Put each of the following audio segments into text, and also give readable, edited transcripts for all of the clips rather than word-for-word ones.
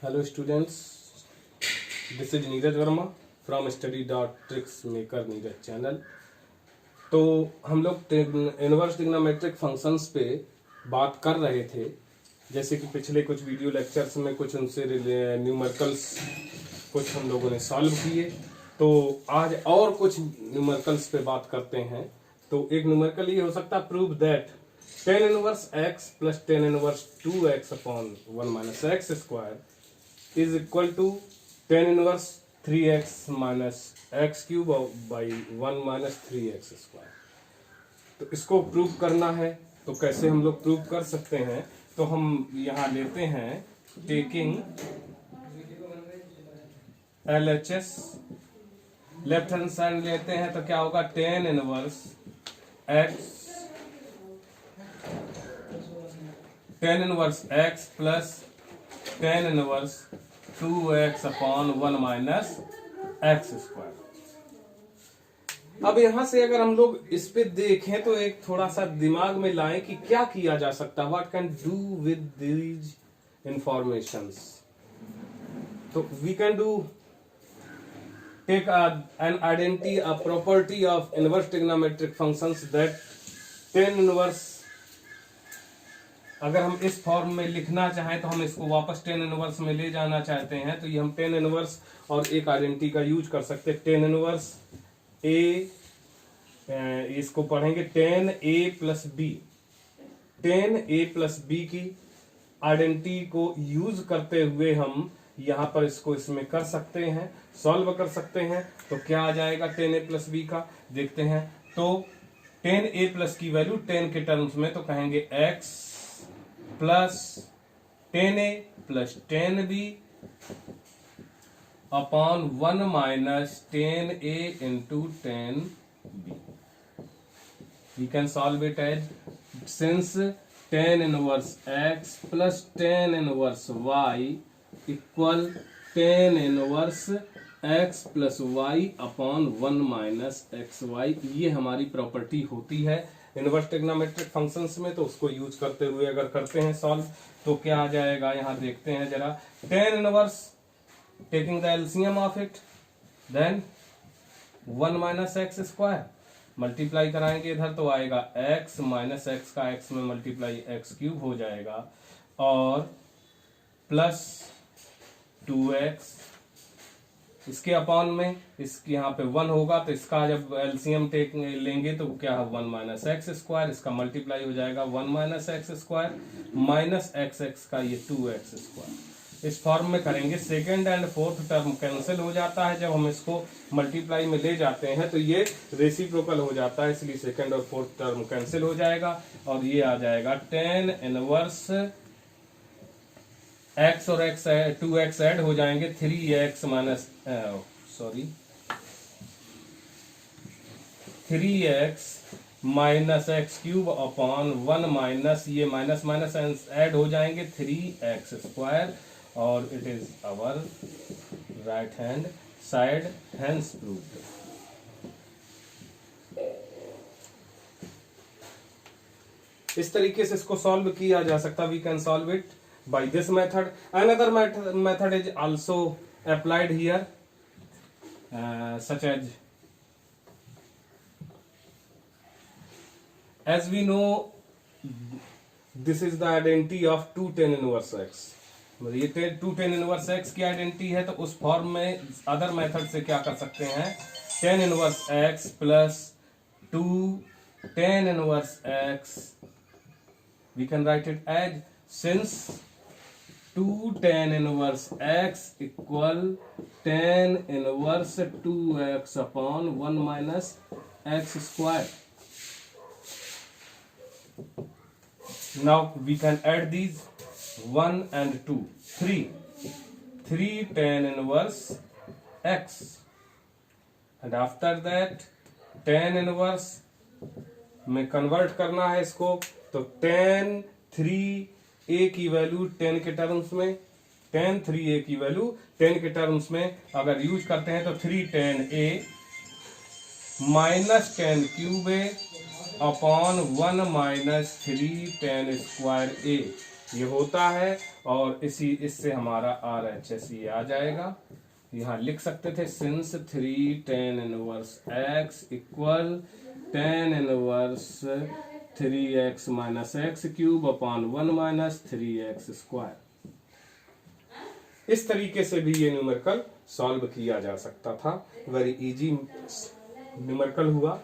Hello students, this is Neeraj Verma from study.tricksmaker Neeraj channel. तो हम लोग इनवर्स ट्रिग्नोमेट्रिक फंक्शंस पे बात कर रहे थे, जैसे कि पिछले कुछ वीडियो लेक्चर्स में कुछ उनसे न्यूमेरिकल्स कुछ हम लोगों ने सॉल्व किए। तो आज और कुछ न्यूमेरिकल्स पे बात करते हैं। तो एक न्यूमेरिकल ये हो सकता है, prove that tan inverse x plus tan inverse 2x upon 1 minus x square is equal to tan inverse 3x minus x cube by 1 minus 3x square. तो इसको प्रूव करना है। तो कैसे हम लोग प्रूव कर सकते हैं? तो हम यहाँ लेते हैं taking LHS, left hand side लेते हैं तो क्या होगा, tan inverse x tan inverse x plus tan inverse 2x upon 1 minus x square. अब यहां से अगर हम लोग इस पे देखें तो एक थोड़ा सा दिमाग में लाएं कि क्या किया जा सकता है, what can do with these informations. तो we can do take an identity, a property of inverse trigonometric functions that tan inverse, अगर हम इस फॉर्म में लिखना चाहें तो हम इसको वापस tan इनवर्स में ले जाना चाहते हैं तो ये हम tan इनवर्स और एक आइडेंटिटी का यूज कर सकते हैं। tan इनवर्स a, इसको पढ़ेंगे tan a plus b. tan a plus b की आइडेंटिटी को यूज करते हुए हम यहां पर इसको इसमें कर सकते हैं, सॉल्व कर सकते हैं। तो क्या आ जाएगा tan a प्लस बी का, देखते हैं। तो tan a प्लस की वैल्यू tan के टर्म्स में तो कहेंगे x plus tan a plus tan b upon 1 minus tan a into tan b। We can solve it as, since tan inverse x plus tan inverse y equal tan inverse x plus y upon 1 minus x y, ये हमारी property होती है inverse trigonometric functions में। तो उसको use करते हुए अगर करते हैं सॉल्व तो क्या आ जाएगा, यहां देखते हैं जरा। tan inverse taking the LCM of it, then 1 minus x square, multiply कराएंगे इधर तो आएगा x माइनस एक्स का x में मल्टीप्लाई एक्स क्यूब हो जाएगा, और प्लस 2x इसके अपॉन में इसके यहाँ पे 1 होगा तो इसका जब एलसीएम टेक लेंगे तो क्या है 1 माइनस एक्स स्क्वायर, इसका मल्टीप्लाई हो जाएगा 1 minus x square minus x का ये 2x स्क्वायर। इस फॉर्म में करेंगे, second and fourth term cancel हो जाता है जब हम इसको मल्टीप्लाई में ले जाते हैं तो ये रेसिप्रोकल हो जाता है, इसलिए सेकेंड और फोर्थ टर्म कैंसिल हो जाएगा और ये आ जाएगा tan इनवर्स x और x 2x ऐड हो जाएंगे 3x minus 3x minus x cube upon 1 minus ये माइनस माइनस ऐड हो जाएंगे 3x स्क्वायर, और it is our right hand side, hence proved. इस तरीके से इसको सॉल्व किया जा सकता, we can solve it by this method. Another method is also applied here, such as we know this is the identity of 2 tan inverse x। ये 2 tan inverse x की identity है, तो उस फॉर्म में other method से क्या कर सकते हैं, tan inverse x plus 2 tan inverse x, we can write it as, since 2 tan inverse x equal tan inverse 2x upon 1 minus x square. Now we can add these 1 and 2, 3 tan inverse x, and after that tan inverse में convert करना है इसको, तो tan 3a की value 10 के terms में, tan 3a की value 10 के टर्म्स में अगर यूज करते हैं तो 3 tan a minus tan cube a upon 1 minus 3 tan square a। ये होता है, और इससे हमारा RHS ये आ जाएगा। यहाँ लिख सकते थे since 3 tan inverse x equal tan inverse 3x minus x cube upon 1 minus 3x square. इस तरीके से भी ये न्यूमेरिकल सॉल्व किया जा सकता था। वेरी इजी न्यूमेरिकल हुआ।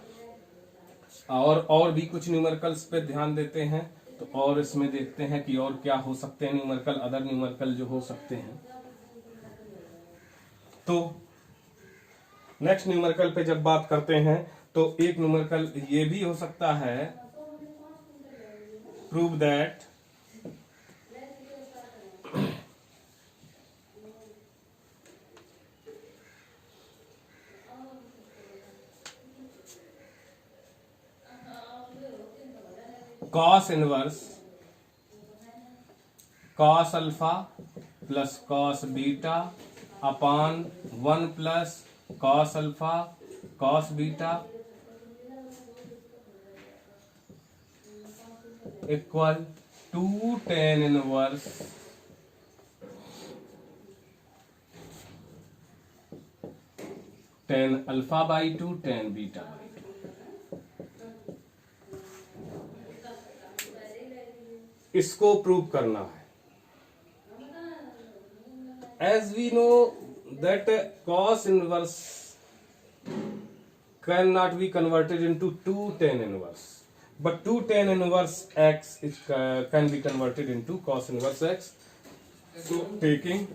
और भी कुछ न्यूमेरिकल्स पे ध्यान देते हैं, तो और इसमें देखते हैं कि और क्या हो सकते हैं न्यूमेरिकल, अदर न्यूमेरिकल जो हो सकते हैं। तो नेक्स्ट न्यूमेरिकल पे जब बात करते हैं तो एक न्यूमेरिकल ये भी हो सकता है, prove that cos inverse cos alpha plus cos beta upon 1 plus cos alpha cos beta equal 2 tan inverse tan alpha by 2 tan beta by 2। इसको प्रूव करना है। As we know that cos inverse cannot be converted into 2 tan inverse, but 2 tan inverse x can be converted into cos inverse x. So taking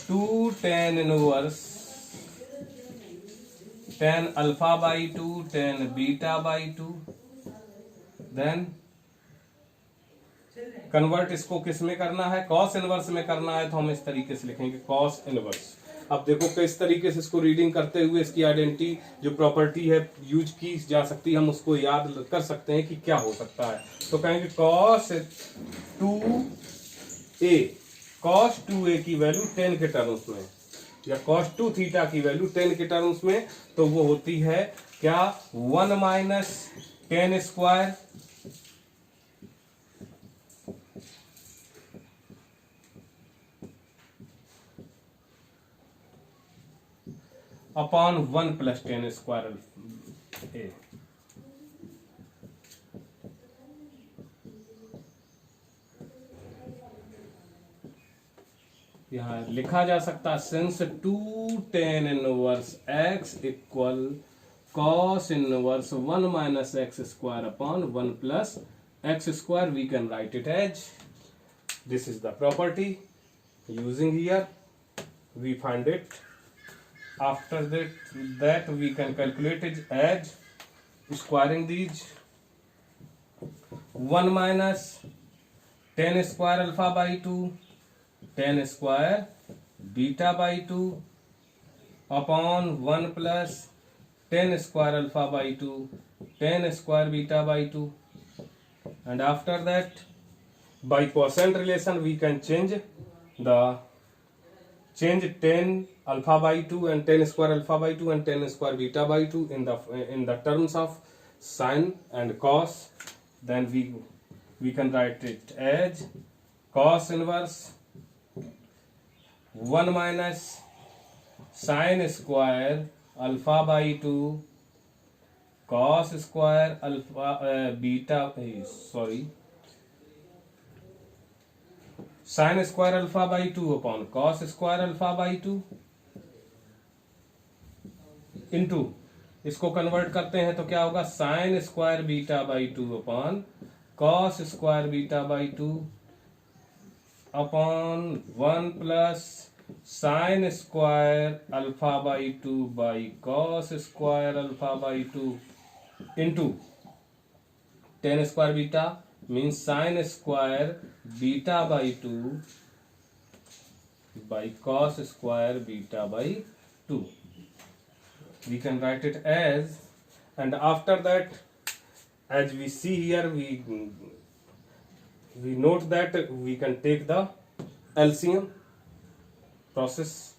2 tan inverse tan alpha by 2 tan beta by 2, then convert इसको किस में करना है, cos inverse में करना है। तो हम इस तरीके से लिखेंगे कॉस इनवर्स। अब देखो किस तरीके से इसको रीडिंग करते हुए इसकी आइडेंटिटी जो प्रॉपर्टी है यूज की जा सकती है, हम उसको याद कर सकते हैं कि क्या हो सकता है। तो कहेंगे कॉस 2a, कॉस 2a की वैल्यू 10 के टर्म्स में, या cos 2 थीटा की वैल्यू 10 के टर्म्स में, तो वो होती है क्या, 1 minus 10 square upon 1 plus 10 square ए। यहां लिखा जा सकता है since 2 tan inverse x equal cos inverse 1 minus x square upon 1 plus x square, we can write it as this is the property using here we find it. After that we can calculate it as squaring these 1 minus 10 square alpha by 2 10 square beta by 2 upon 1 plus 10 square alpha by 2 10 square beta by 2, and after that by quotient relation we can change 10 alpha by 2 and 10 square alpha by 2 and 10 square beta by 2 in the terms of sine and cos. Then we can write it as cos inverse 1 minus sine square alpha by 2 cos square alpha beta sin square alpha by 2 upon cos square alpha by 2 into, इसको convert करते हैं तो क्या होगा, sin square beta by 2 upon cos square beta by 2 upon 1 plus sin square alpha by 2 by cos square alpha by 2 into 10 square beta means sin square beta by 2 by cos square beta by 2. We can write it as, and after that as we see here we note that we can take the LCM process,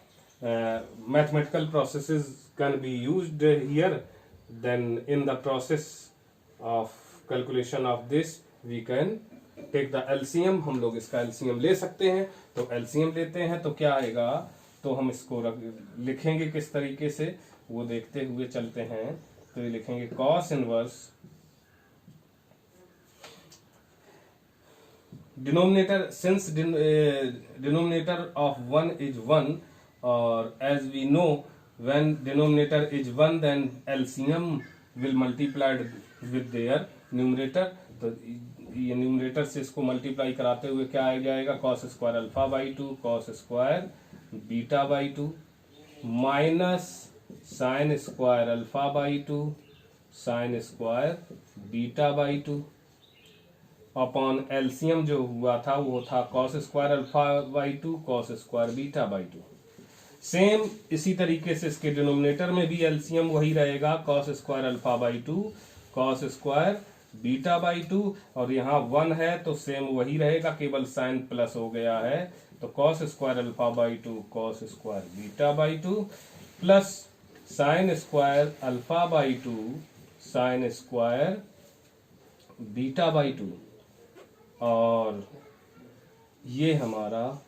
mathematical processes can be used here. Then in the process of calculation of this we can take the LCM, हम लोग इसका LCM ले सकते हैं। तो LCM लेते हैं तो क्या आएगा, तो हम इसको लिखेंगे किस तरीके से वो देखते हुए चलते हैं। तो ये लिखेंगे cos inverse denominator, since denominator of 1 is 1, और as we know when denominator is 1 then LCM will multiplied with their numerator। तो ये न्यूमरेटर से इसको मल्टीप्लाई कराते हुए क्या आ जाएगा, cos square alpha by 2 cos square beta by 2 minus sine square alpha by 2 sine square beta by 2 upon LCM जो हुआ था वो था cos square alpha by 2 cos square beta by 2। Same इसी तरीके से इसके डिनोमिनेटर में भी एलसीएम वही रहेगा, cos square alpha by 2 cos square beta by 2, और यहाँ 1 है तो सेम वही रहेगा, केवल साइन प्लस हो गया है। तो cos square alpha by 2 cos square beta by 2 plus sine square alpha by 2 sine square beta by 2, और ये हमारा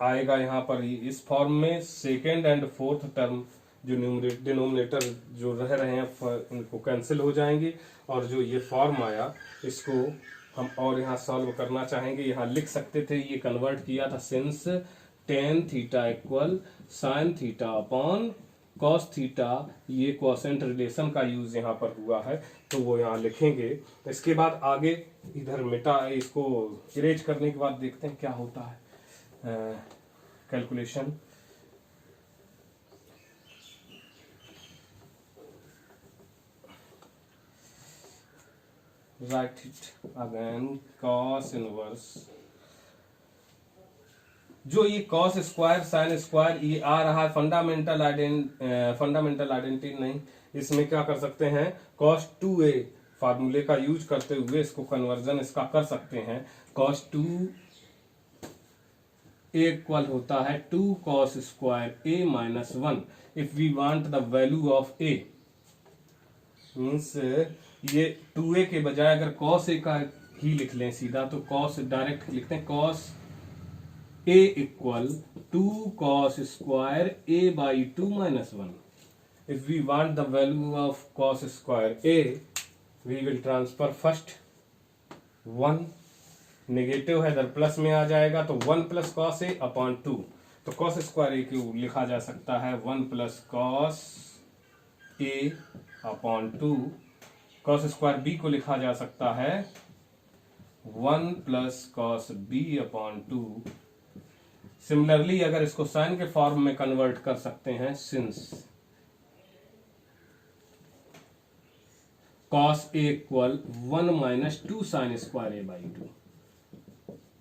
आएगा यहाँ पर इस फॉर्म में। सेकेंड एंड फोर्थ टर्म जो डिनोमिनेटर जो रह रहे हैं इनको कैंसिल हो जाएंगे, और जो ये फॉर्म आया इसको हम और यहाँ सॉल्व करना चाहेंगे। यहाँ लिख सकते थे, ये कन्वर्ट किया था since tan theta equal sine theta upon cos theta, ये क्वोशेंट रिलेशन का यूज यहाँ पर हुआ है, तो वो यहाँ लिखेंगे। इसके बाद आगे इधर मिटा, इसको इरेज करने के बाद देखते हैं क्या होता है calculation. Right it again cos inverse, जो ये कॉस स्क्वायर साइन स्क्वायर ये आ रहा है फंडामेंटल आइडेंटिटी नहीं, इसमें क्या कर सकते हैं, कॉस 2a फार्मूले का यूज करते हुए इसको कन्वर्जन इसका कर सकते हैं। कॉस 2a इक्वल होता है 2 cos square a minus 1 if we want the value of a, means ये 2a के बजाय अगर कॉस a का ही लिख लें सीधा, तो कॉस डायरेक्ट लिखते हैं, cos a equal 2 cos square a by 2 minus 1। If we want the value of cos square a, we will transfer first 1, negative है इधर प्लस में आ जाएगा, तो 1 प्लस कॉस ए अपॉन 2, तो कॉस स्क्वायर ए को लिखा जा सकता है 1 प्लस कॉस ए अपॉन 2, कॉस स्क्वायर बी को लिखा जा सकता है 1 plus cos B upon 2। Similarly अगर इसको साइन के फॉर्म में कन्वर्ट कर सकते हैं, since cos A equal 1 minus 2 sine square A by 2,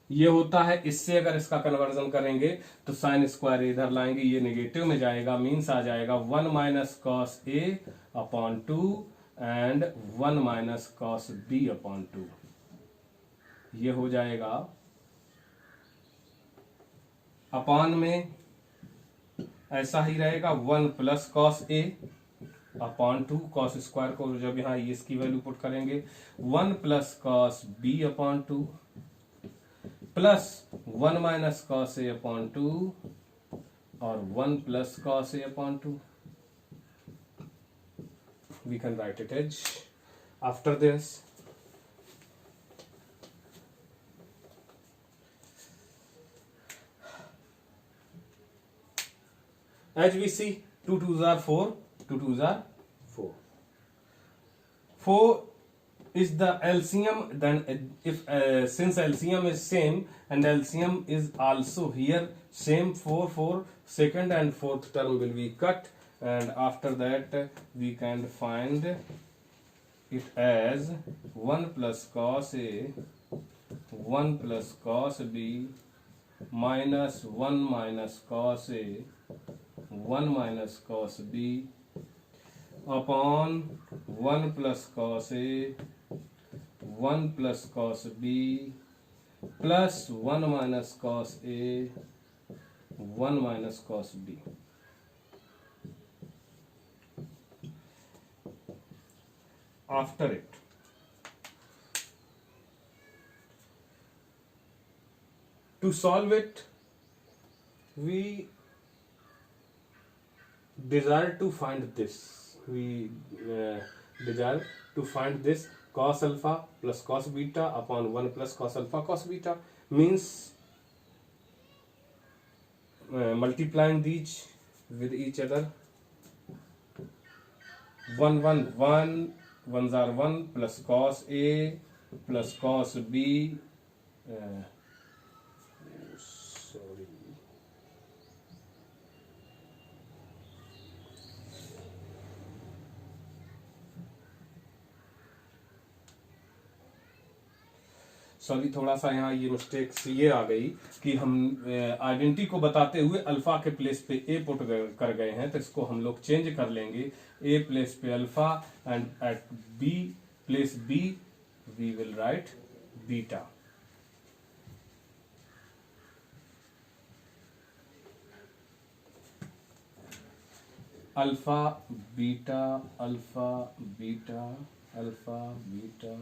ये होता है। इससे अगर इसका कन्वर्जन करेंगे तो साइन स्क्वायर इधर लाएंगे, ये नेगेटिव में जाएगा, मीन्स आ जाएगा 1 minus cos A upon 2 and 1 minus cos B upon 2, ये हो जाएगा। अपॉन में ऐसा ही रहेगा 1 प्लस कॉस ए अपॉन 2, कॉस स्क्वायर को जब यहाँ इसकी वैल्यू पुट करेंगे 1 plus cos B upon 2 plus 1 minus cos ए अपॉन 2 और 1 plus cos A upon 2। We can write it as after this as we see 2 2s are 4, 2 2s are 4. 4 is the LCM, then if since LCM is same and LCM is also here same 4 4, second and fourth term will be cut, and after that we can find it as 1 plus cos A 1 plus cos B minus 1 minus cos A 1 minus cos B upon 1 plus cos A 1 plus cos B plus 1 minus cos A 1 minus cos B। after it. To solve it, we desire to find this. We desire to find this cos alpha plus cos beta upon 1 plus cos alpha cos beta, means multiplying these with each other. 1 1 1 1s are 1 plus cos A plus cos B, sorry, sorry, थोड़ा सा यहाँ ये mistakes ये आ गई कि हम identity को बताते हुए अल्फा के प्लेस पे ए पुट कर गए हैं, तो इसको हम लोग चेंज कर लेंगे. ए प्लेस पे alpha and at b place b we will write beta. Alpha beta alpha beta alpha beta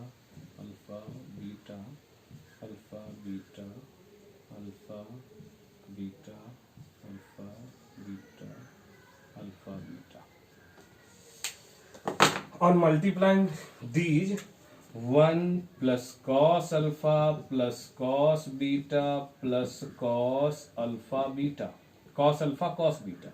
alpha beta alpha beta alpha beta alpha beta alpha beta. On multiplying these, 1 plus cos alpha plus cos beta plus cos alpha beta, cos alpha cos beta,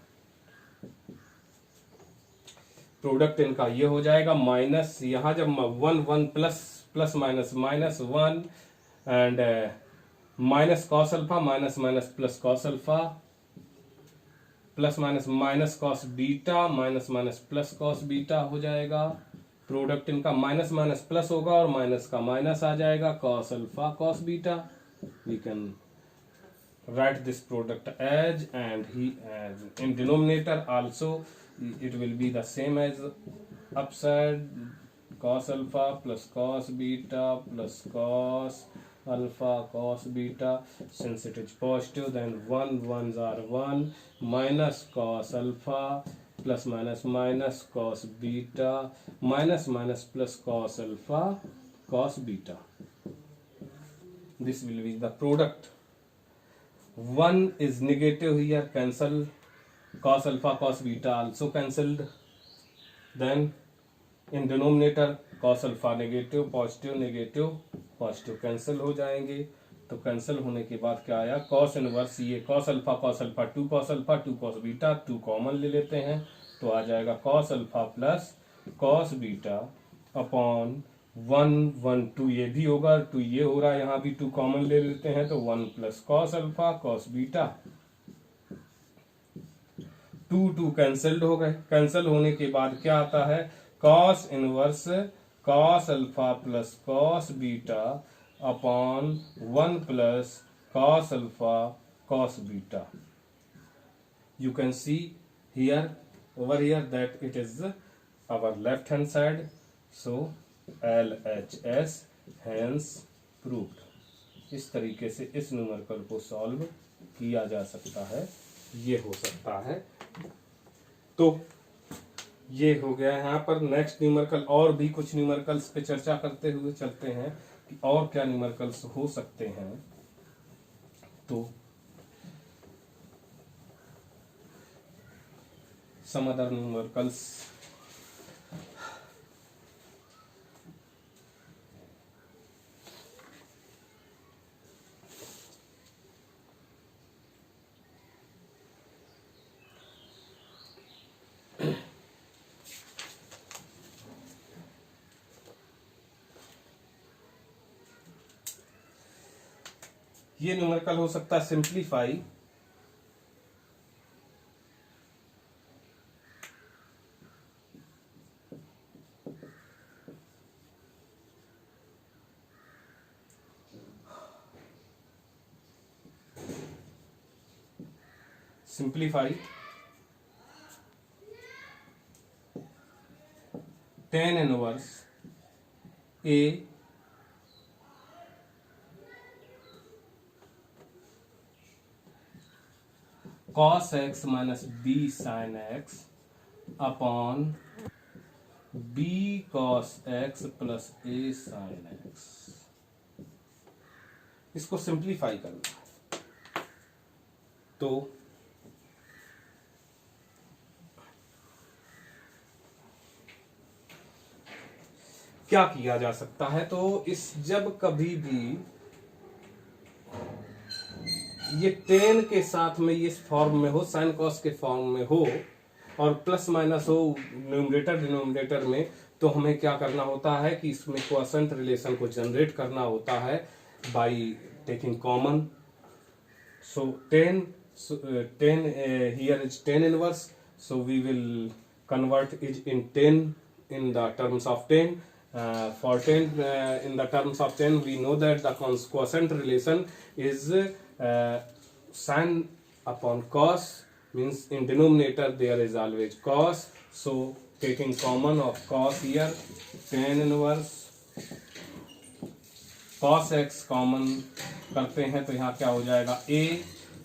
product इनका ये हो जाएगा minus, यहां जब 1 1 plus plus minus minus 1 and minus cos alpha minus minus plus cos alpha plus minus minus cos beta minus minus plus cos beta हो जाएगा. Product इनका minus minus plus होगा और माइनस का माइनस आ जाएगा, cos alpha cos beta. We can write this product as and ही as in denominator also it will be the same as upside, cos alpha plus cos beta plus cos alpha cos beta. Since it is positive, then 1 1s are 1 minus cos alpha plus minus minus cos beta minus minus plus cos alpha cos beta. This will be the product. 1 is negative here, cancel. Cos alpha cos beta also cancelled. Then in denominator cos alpha negative positive cancel हो जाएंगे. तो cancel होने के बाद क्या आया, cos inverse, ये cos alpha 2 cos beta 2 common ले लेते हैं, तो आ जाएगा cos alpha plus cos beta upon 1 1 2, ये भी होगा, 2 ये हो रहा है, यहाँ भी 2 कॉमन ले लेते हैं, तो 1 plus cos alpha cos beta. 2 2 cancelled हो गए. कैंसिल होने के बाद क्या आता है, cos inverse cos alpha plus cos beta upon 1 plus cos alpha cos beta. You can see here over here that it is our left hand side, so LHS hence proved. इस तरीके से इस न्यूमेरिकल को solve किया जा सकता है, ये हो सकता है. तो ये हो गया यहाँ पर. नेक्स्ट न्यूमेरिकल, और भी कुछ न्यूमेरिकल्स पे चर्चा करते हुए चलते हैं कि और क्या न्यूमेरिकल्स हो सकते हैं. तो सम अदर न्यूमेरिकल्स, ये न्यूमेरिकल हो सकता है simplify. Simplify tan inverse A cos x minus b sin x upon b cos x plus a sin x। इसको सिंप्लीफाई करना तो क्या किया जा सकता है, तो इस जब कभी भी ये टेन के साथ में इस फॉर्म में हो, साइन कॉस के फॉर्म में हो और प्लस माइनस हो न्यूमरेटर डिनोमिनेटर में, तो हमें क्या करना होता है कि इसमें क्वोशंट रिलेशन को जनरेट करना होता है by taking common. So 10 here is 10 inverse, so we will convert it in 10 in the terms of 10. For 10 in the terms of 10 we know that the quotient relation is sin upon cos, means in denominator there is always cos, so taking common of cos here, 10 inverse cos x common करते हैं तो यहाँ क्या हो जाएगा, a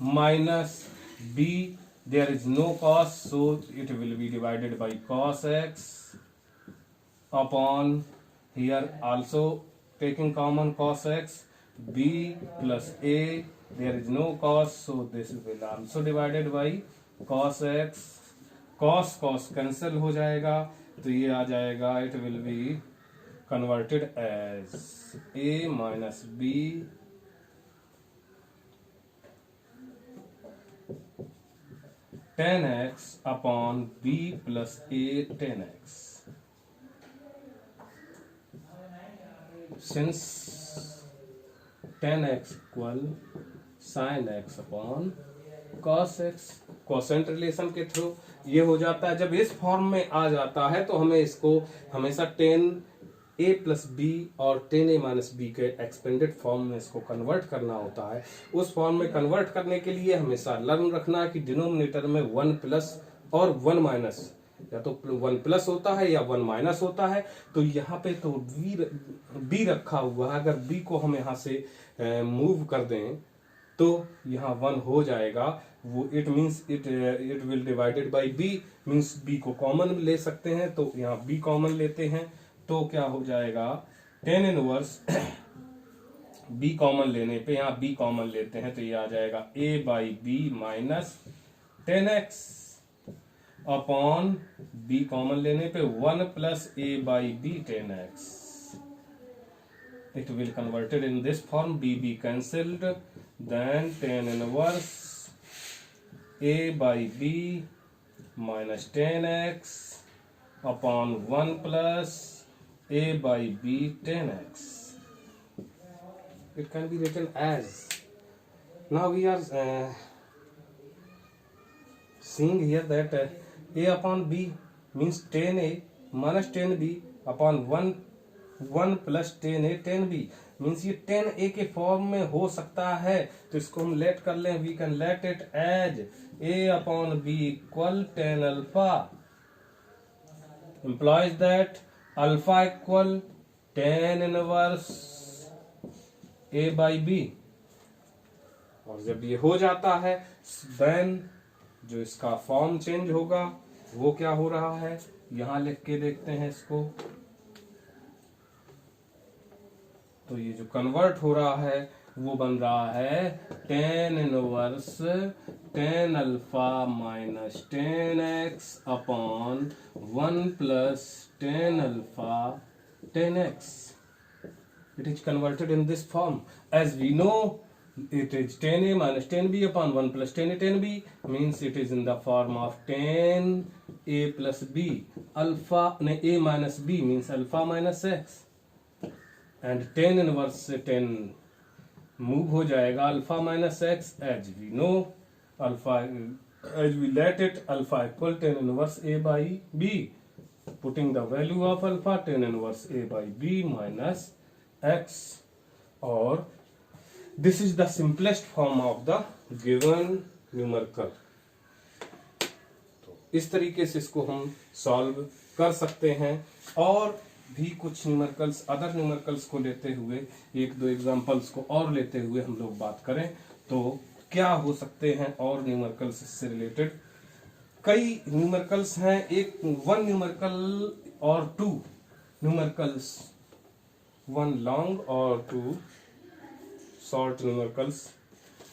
माइनस b, there is no cos so it will be divided by cos x upon here also taking common cos x, b plus a, there is no cos so this will also divided by cos x, cos cos cancel हो जाएगा तो ये आ जाएगा, it will be converted as a minus b tan x upon b plus a tan x। Since tan x equal sin x upon cos x, quotient relation के through ये हो जाता है। जब इस फॉर्म में आ जाता है तो हमें इसको हमेशा tan a प्लस बी और tan a माइनस बी के एक्सपेंडेड फॉर्म में इसको कन्वर्ट करना होता है। उस फॉर्म में कन्वर्ट करने के लिए हमेशा लर्न रखना है कि डिनोमिनेटर में 1 प्लस और 1 माइनस, या तो 1 प्लस होता है या 1 माइनस होता है। तो यहाँ पे तो b रखा हुआ है, अगर b को हम यहाँ से मूव कर दें तो यहाँ 1 हो जाएगा, वो it means it will divided by b, means b को कॉमन ले सकते हैं तो यहाँ b कॉमन लेते हैं तो क्या हो जाएगा, tan इनवर्स b कॉमन लेने पे यहाँ b कॉमन लेते हैं तो ये आ जाएगा a by b minus tan x upon b common लेने पे 1 plus a by b tan x। It will converted in this form, b cancelled, then tan inverse a by b minus tan x upon 1 plus a by b tan x. It can be written as, now we are seeing here that a upon b means tan a minus tan b upon 1 plus tan a tan b, means ये tan a के form में हो सकता है तो इसको हम let कर लें, we can let it as a upon b equal tan alpha, implies that alpha equal tan inverse a by b। और जब ये हो जाता है देन जो इसका फॉर्म चेंज होगा वो क्या हो रहा है, यहां लिख के देखते हैं इसको। तो ये जो कन्वर्ट हो रहा है वो बन रहा है tan inverse tan alpha minus tan x upon 1 plus tan alpha tan x। It is converted in this form. As we know, it is tan a minus tan b upon 1 plus tan a tan b, means it is in the form of tan a plus b. Alpha a minus b means alpha minus x. And tan inverse से tan move हो जाएगा alpha minus x, as we know alpha, as we let it alpha equal tan inverse a by b, putting the value of alpha tan inverse a by b minus x, or this is the simplest form of the given numerical। तो इस तरीके से इसको हम solve कर सकते हैं। और भी कुछ न्यूमेरिकल्स, अदर न्यूमेरिकल्स को लेते हुए, एक दो एग्जांपल्स को और लेते हुए हम लोग बात करें तो क्या हो सकते हैं और न्यूमेरिकल्स से रिलेटेड। कई न्यूमेरिकल्स हैं, एक one numerical or two numericals, one long or two short numericals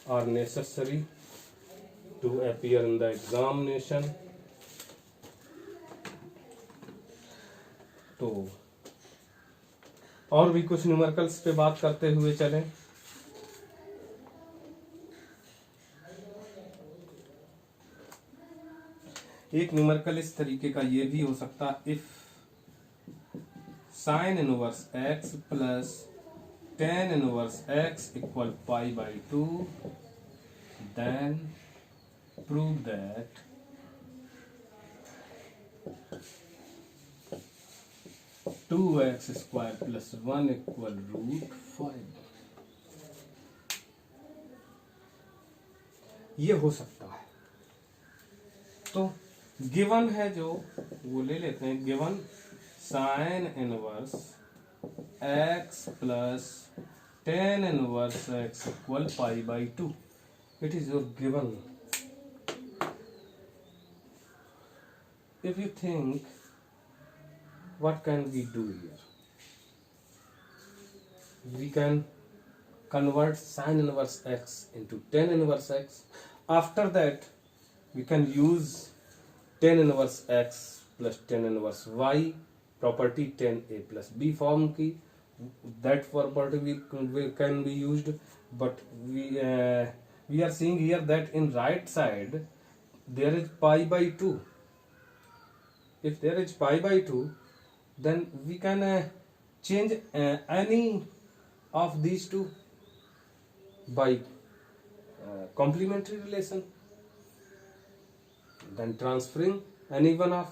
are necessary to appear in the examination. तो और भी कुछ न्यूमेरिकल्स पे बात करते हुए चलें। एक न्यूमेरिकल इस तरीके का ये भी हो सकता, if sine inverse x plus tan inverse x equal pi by two, then prove that two x square plus one equal root five. ये हो सकता है। तो गिवन है जो वो ले लेते हैं, given sign inverse x plus tan inverse x equal pi by to, it is your given. If you think what can we do here? We can convert sin inverse x into tan inverse x. After that we can use tan inverse x plus tan inverse y, property tan a plus b form की, that property we can be used, but we are seeing here that in right side there is pi by 2. If there is pi by 2, then we can change any of these two by complementary relation, then transferring any one of,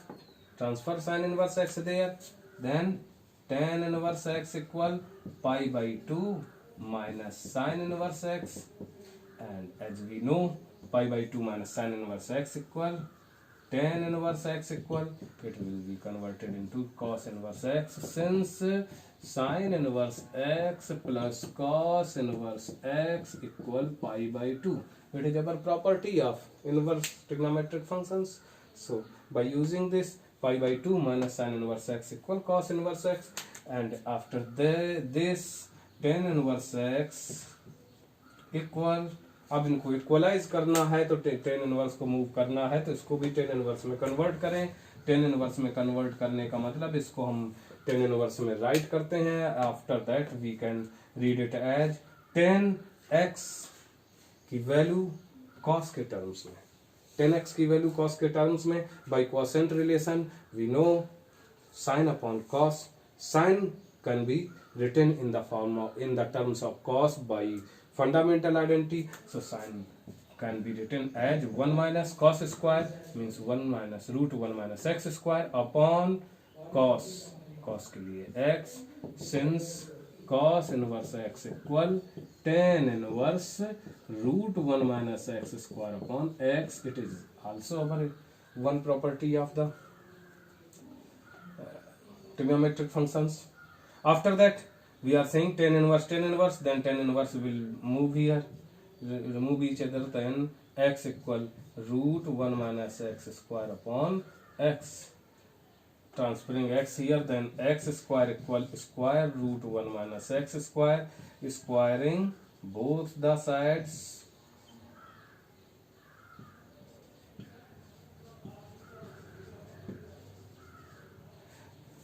transfer sin inverse x there, then tan inverse x equal pi by 2 minus sin inverse x, and as we know pi by 2 minus sin inverse x equal tan inverse x equal, it will be converted into cos inverse x, since sin inverse x plus cos inverse x equal pi by 2. It is our property of inverse trigonometric functions. So by using this, pi by 2 minus sin inverse x equal cos inverse x, and after this tan inverse x equal, अब इनको equalise करना है तो tan inverse को move करना है तो इसको भी टेन इनवर्स में कन्वर्ट करें। टेन इनवर्स में कन्वर्ट करने का मतलब इसको हम टेन इनवर्स में राइट करते हैं। After that we can read it as tan x की वैल्यू कॉस के टर्म्स में, टेन एक्स की वैल्यू कॉस के टर्म्स में by quotient relation we know sine upon cos, sine can be written in the form of, in the terms of cos by fundamental identity. So sin can be written as 1 minus cos square, means 1 minus root 1 minus x square upon cos, cos के लिए x, since cos inverse x equal tan inverse root 1 minus x square upon x. It is also our one property of the trigonometric functions. After that we are saying tan inverse, then tan inverse will move here, remove each other, then x equal root 1 minus x square upon x, transferring x here, then x square equal square root 1 minus x square, squaring both the sides,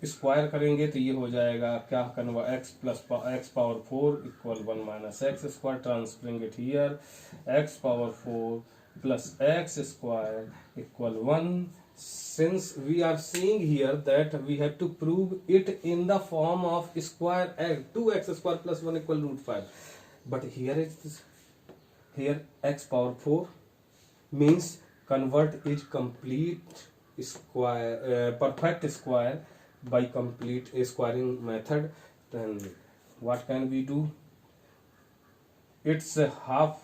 square करेंगे तो ये हो जाएगा क्या, convert x plus x power 4 equal 1 minus x square, transferring it here x power 4 plus x square equal 1, since we are seeing here that we have to prove it in the form of square x, 2x square plus 1 equal root 5, but here it is, here x power 4 means convert it complete square, perfect square by complete squaring method. Then what can we do, its half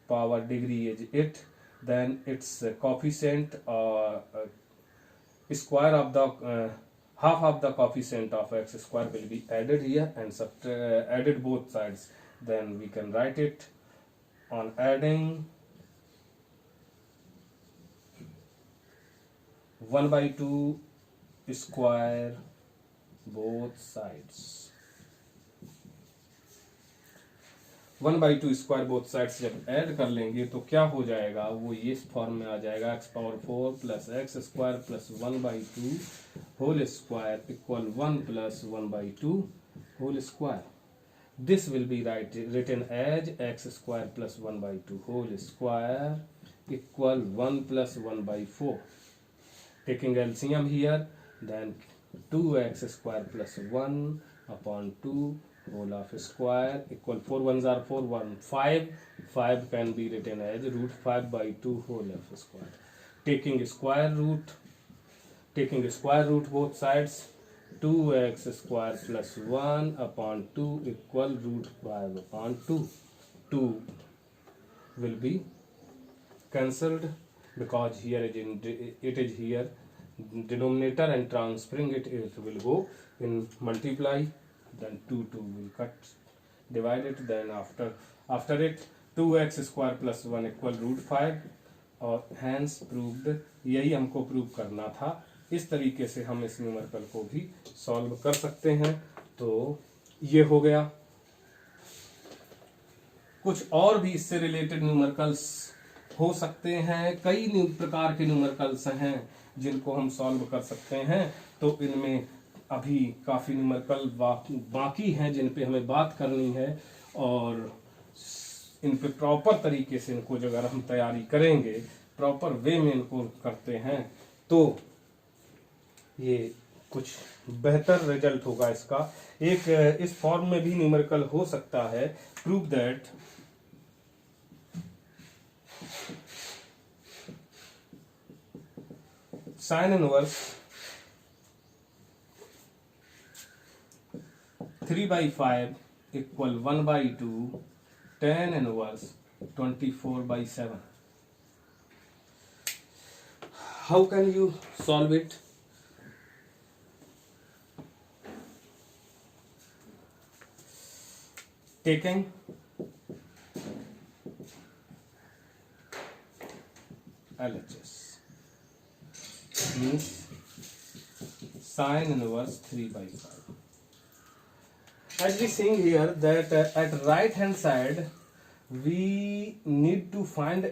power degree is it, then its coefficient square of the half of the coefficient of x square will be added here and added both sides, then we can write it on adding 1 by 2 square both sides. 1/2 square both sides जब add कर लेंगे तो क्या हो जाएगा, वो ये इस फॉर्म में आ जाएगा x⁴ plus x square plus 1/2 whole square equal 1 plus 1/2 whole square. This will be written as x square plus 1/2 whole square equal 1 plus 1/4. Taking LCM here, then 2x square plus 1 upon 2 whole of square equal 4 ones are 4 1 5. 5 can be written as root 5/2 whole of square. Taking square root both sides, 2x square plus 1 upon 2 equal root 5 upon 2. 2 will be cancelled because here it is here denominator, and transferring it will go in multiply, then 2 will cut, divide it, then after it 2x square plus 1 equal root 5, और hence proved. यही हमको prove करना था. इस तरीके से हम इस न्यूमेरिकल को भी सॉल्व कर सकते हैं. तो ये हो गया. कुछ और भी इससे रिलेटेड न्यूमेरिकल्स हो सकते हैं. कई प्रकार के न्यूमेरिकल्स हैं जिनको हम सॉल्व कर सकते हैं. तो इनमें अभी काफी न्यूमेरिकल बाकी हैं जिन पे हमें बात करनी है, और इन पे प्रॉपर तरीके से इनको जो अगर हम तैयारी करेंगे, प्रॉपर वे में इनको करते हैं, तो ये कुछ बेहतर रिजल्ट होगा इसका. एक इस फॉर्म में भी न्यूमेरिकल हो सकता है. Prove that sine inverse 3/5 equal 1/2 tan inverse 24/7. How can you solve it? Taking LHS means sin inverse 3/5. As we seeing here that at right hand side we need to find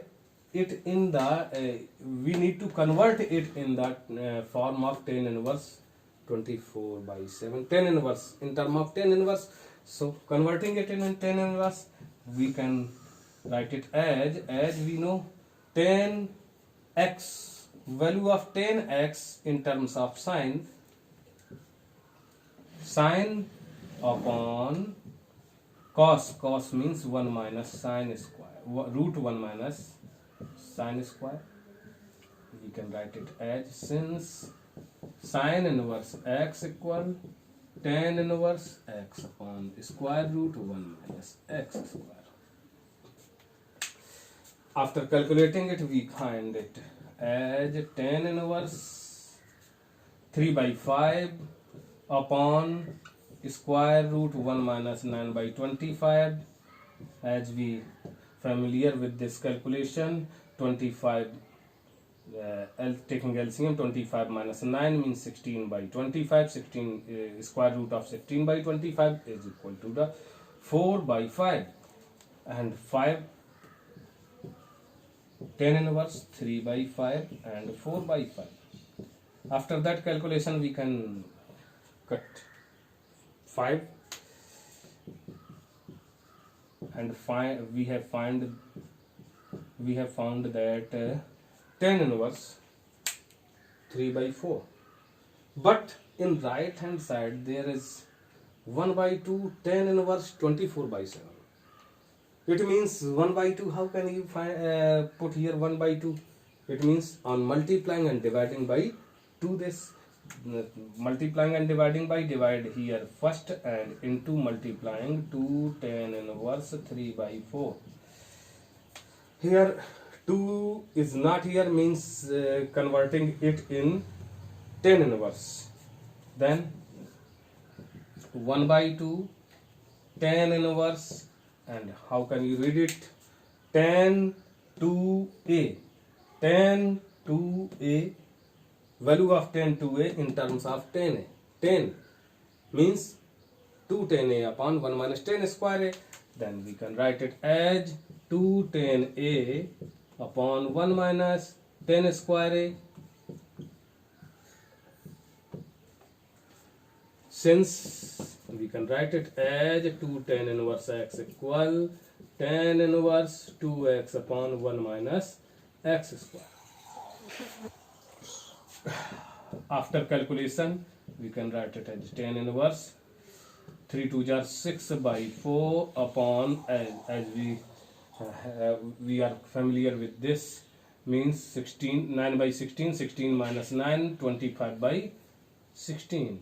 it in the we need to convert it in the form of tan inverse 24/7. Tan inverse in term of tan inverse. So converting it in tan inverse, we can write it as we know tan x, value of tan x in terms of sine upon cos. Cos means 1 minus sine square, root 1 minus sine square. We can write it as, since sine inverse x equal tan inverse x upon square root 1 minus x square. After calculating it, we find it as tan inverse 3/5 upon square root 1 minus 9/25. As we familiar with this calculation, 25 taking LCM, 25 minus 9 means 16/25. 16 square root of 16/25 is equal to the 4/5, and 5 tan inverse 3/5 and 4/5. After that calculation, we can cut 5 and we have found that tan inverse 3/4. But in right hand side there is 1/2 tan inverse 24/7. It means 1/2. How can you put here 1/2? It means on multiplying and dividing by 2 this. Multiplying and dividing by, divide here first and into multiplying 2 tan inverse 3/4. Here 2 is not here, means converting it in tan inverse. Then 1/2 tan inverse, and how can you read it? Tan 2a. Tan 2a value of tan 2a in terms of tan a. Tan means 2 tan a upon 1 minus tan square a. Then we can write it as 2 tan a upon 1 minus tan square a. Since we can write it as 2 tan inverse x equal tan inverse 2x upon 1 minus x square. After calculation, we can write it as tan inverse 3 2 jar 6 by 4 upon, as we are familiar with this, means 16 9 by 16, 16 minus 9 25 by 16.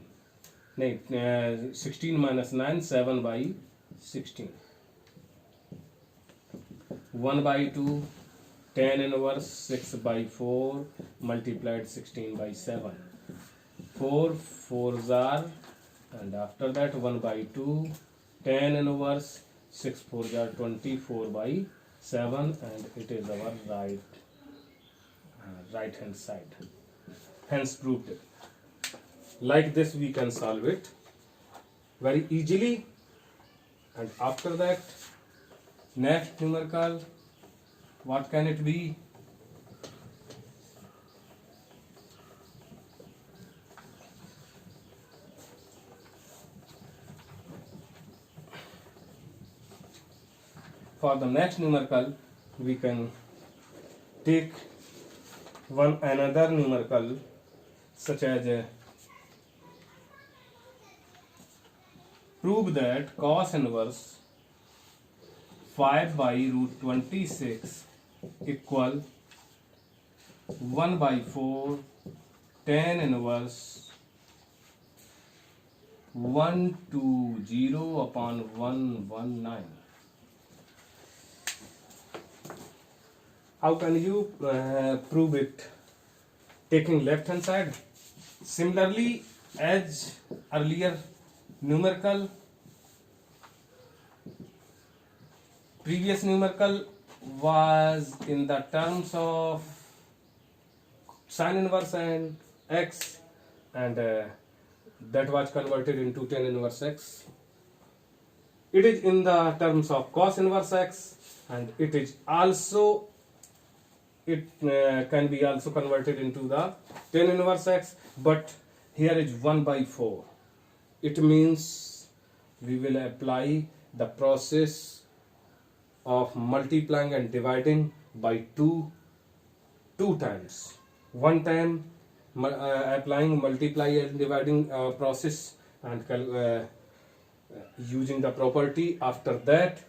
16 minus 9 7 by 16. 1 by 2 tan inverse 6 by 4 multiplied 16 by 7. 4 4s are, and after that 1 by 2 tan inverse 6 4s are 24 by 7, and it is our right hand side. Hence proved. Like this we can solve it very easily. And after that, next numerical, what can it be? For the next numerical, we can take another numerical such as prove that cos inverse 5 by root 26 equal 1 by 4 tan inverse 120 upon 119. How can you prove it? Taking left hand side. Similarly, as earlier numerical, previous numerical was in the terms of sin inverse and x, and that was converted into tan inverse x. It is in the terms of cos inverse x, and it is also can be also converted into the tan inverse x, but here is 1 by 4. It means we will apply the process of multiplying and dividing by two times. One time applying multiply and dividing process and using the property. After that,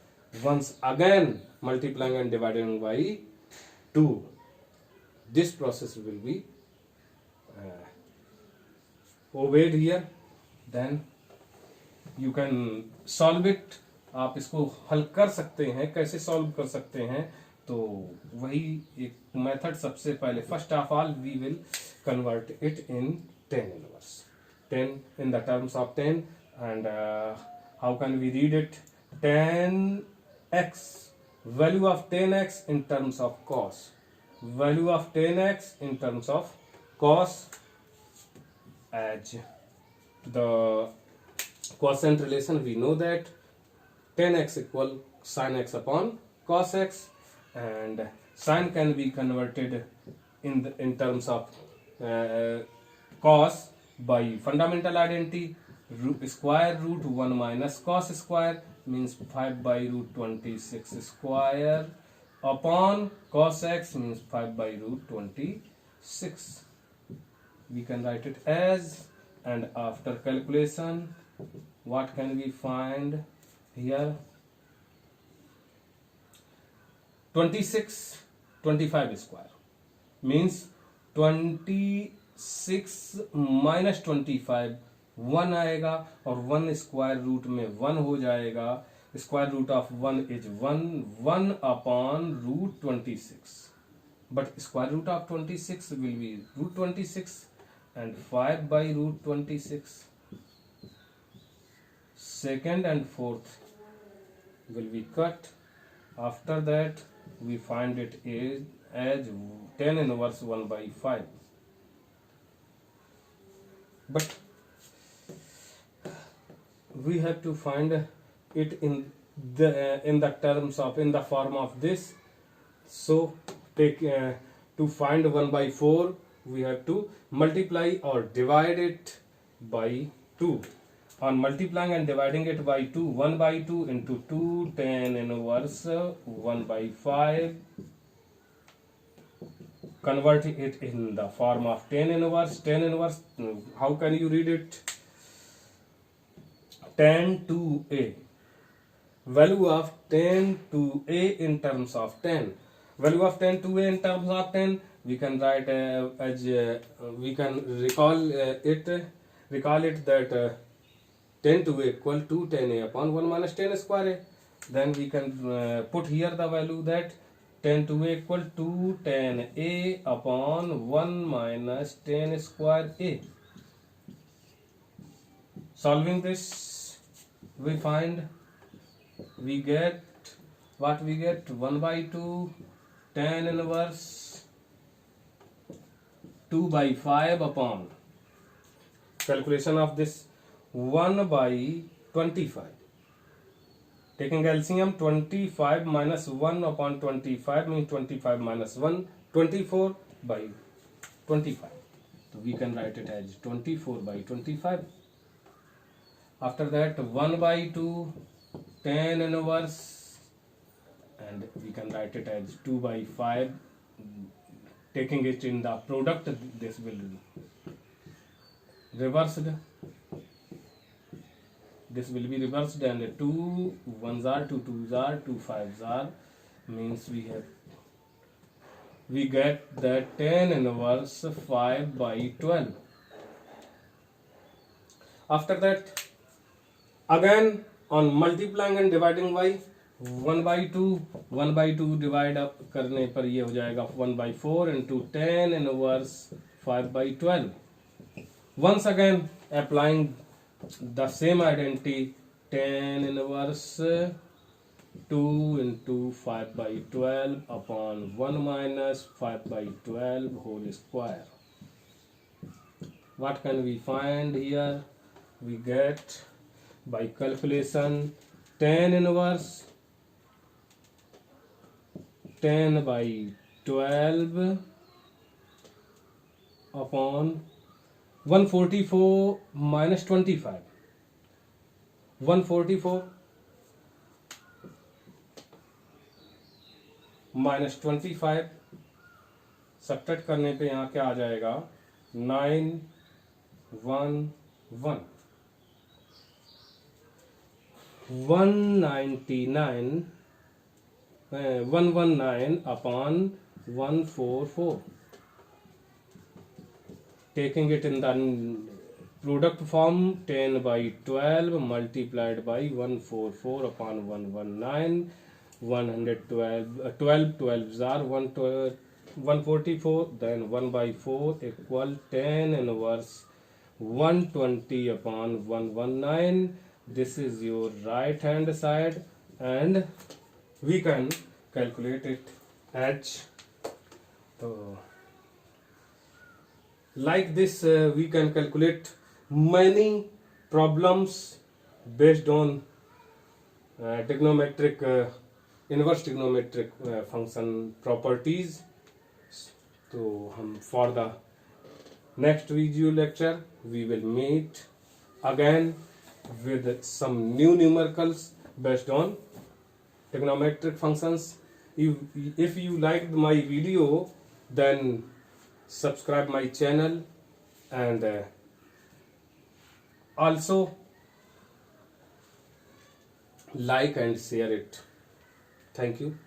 once again multiplying and dividing by 2. This process will be obeyed here. Then you can solve it. आप इसको हल कर सकते हैं. कैसे solve कर सकते हैं? तो वही एक मेथड. सबसे पहले first of all we will convert it in tan inverse. 10 in the terms of 10, and how can we read it? Tan x, value of tan x in terms of cos. Value of tan x in terms of cos, as the quotient relation we know that tan x equal sin x upon cos x, and sin can be converted in terms of cos by fundamental identity. Square root 1 minus cos square means 5 by root 26 square upon cos x means 5 by root 26. We can write it as, and after calculation, what can we find here? 25 square means 26 minus 25 1 आएगा, और 1 square root में 1 हो जाएगा. Square root of 1 is 1 upon root 26, but square root of 26 will be root 26 and 5 by root 26. Second and fourth will be cut. After that we find it as tan inverse 1 by 5. but we have to find it in the terms of, in the form of this. So take to find 1 by 4, we have to multiply or divide it by 2. On multiplying and dividing it by 2, 1 by 2 into 2, 10 inverse 1 by 5. Convert it in the form of 10 inverse. 10 inverse, how can you read it? 10 to a. Value of 10 to a in terms of 10. Value of 10 to a in terms of 10, we can write as we can recall it that 10 to a equal to 10a upon 1 minus 10 square a. Then we can put here the value that 10 to a equal to 10a upon 1 minus 10 square a. Solving this, we find, we get what we get: 1 by 2, 10 inverse 2 by 5 upon calculation of this 1 by 25. Taking LCM, 25 minus 1 upon 25 means 25 minus 1, 24 by 25. So we can write it as 24 by 25. After that, 1 by 2, 10 inverse, and we can write it as 2 by 5. Taking it in the product, this will reversed. This will be reversed, and 2 1s are 2 2s are 2 5s are, means we get that 10 inverse 5 by 12. After that, again on multiplying and dividing by 1 by 2 divide up करने पर ये हो जाएगा 1 by 4 into 10 inverse 5 by 12. Once again applying the same identity, 10 inverse 2 into 5 by 12 upon 1 minus 5 by 12 whole square. What can we find here? We get by calculation 10 inverse 10 by 12 upon 144 minus 25. 144 minus 25 subtract करने पे यहाँ क्या आ जाएगा? 9 1 1 199 119 upon 144. Taking it in the product form, 10 by 12 multiplied by 144 upon 119, 112 12 12s are 144, then 1 by 4 equal 10 inverse 120 upon 119. This is your right hand side, and we can calculate it as like this. We can calculate many problems based on trigonometric inverse trigonometric function properties. So for the next video lecture we will meet again with some new numericals based on trigonometric functions. If you liked my video, then subscribe my channel, and also like and share it. Thank you.